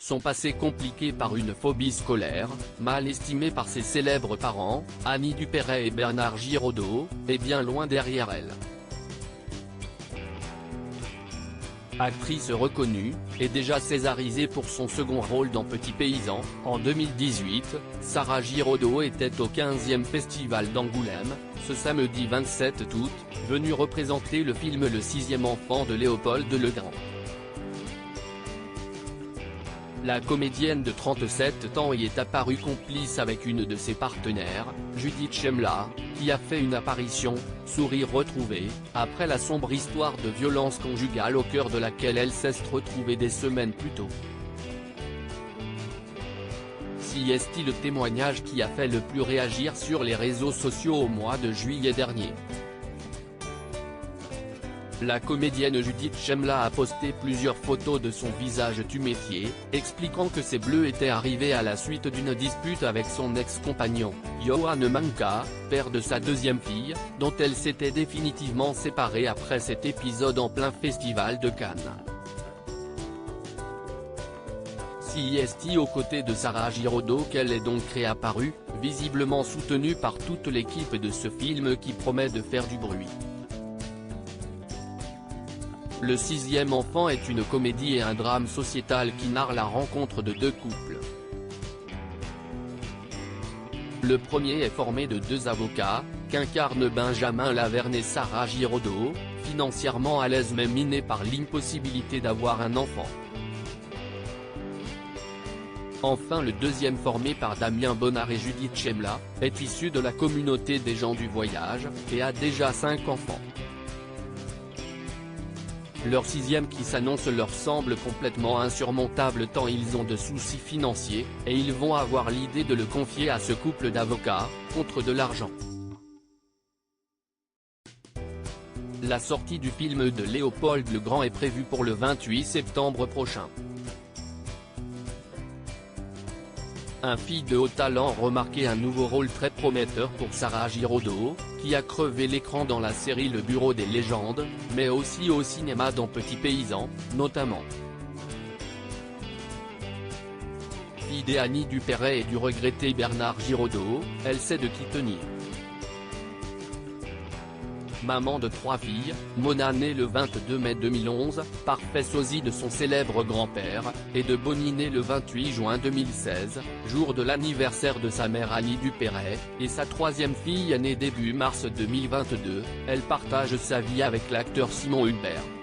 son passé compliqué par une phobie scolaire, mal estimée par ses célèbres parents, Annie Dupéret et Bernard Giraudot, est bien loin derrière elle. Actrice reconnue, et déjà césarisée pour son second rôle dans Petit Paysan, en 2018, Sarah Giraudot était au 15e Festival d'Angoulême, ce samedi 27 août, venue représenter le film Le sixième enfant de Léopold Legrand. La comédienne de 37 ans y est apparue complice avec une de ses partenaires, Judith Chemla, qui a fait une apparition, sourire retrouvé, après la sombre histoire de violence conjugale au cœur de laquelle elle s'est retrouvée des semaines plus tôt. Si est-il le témoignage qui a fait le plus réagir sur les réseaux sociaux au mois de juillet dernier. La comédienne Judith Chemla a posté plusieurs photos de son visage tuméfié, expliquant que ses bleus étaient arrivés à la suite d'une dispute avec son ex-compagnon, Yohan Manka, père de sa deuxième fille, dont elle s'était définitivement séparée après cet épisode en plein festival de Cannes. Si est aux côtés de Sarah Giraudot qu'elle est donc réapparue, visiblement soutenue par toute l'équipe de ce film qui promet de faire du bruit. Le sixième enfant est une comédie et un drame sociétal qui narre la rencontre de deux couples. Le premier est formé de deux avocats, qu'incarnent Benjamin Laverne et Sarah Giraudot, financièrement à l'aise mais minés par l'impossibilité d'avoir un enfant. Enfin le deuxième formé par Damien Bonnard et Judith Chemla, est issu de la communauté des gens du voyage, et a déjà 5 enfants. Leur sixième qui s'annonce leur semble complètement insurmontable tant ils ont de soucis financiers, et ils vont avoir l'idée de le confier à ce couple d'avocats, contre de l'argent. La sortie du film de Léopold Legrand est prévue pour le 28 septembre prochain. Un fille de haut talent remarquait un nouveau rôle très prometteur pour Sarah Giraudot, qui a crevé l'écran dans la série Le Bureau des légendes, mais aussi au cinéma dans Petit Paysan, notamment. Fille d'Annie Dupéret et du regretté Bernard Giraudot, elle sait de qui tenir. Maman de 3 filles, Mona née le 22 mai 2011, parfait sosie de son célèbre grand-père, et de Bonnie née le 28 juin 2016, jour de l'anniversaire de sa mère Annie Dupéret, et sa troisième fille née début mars 2022, elle partage sa vie avec l'acteur Simon Hulbert.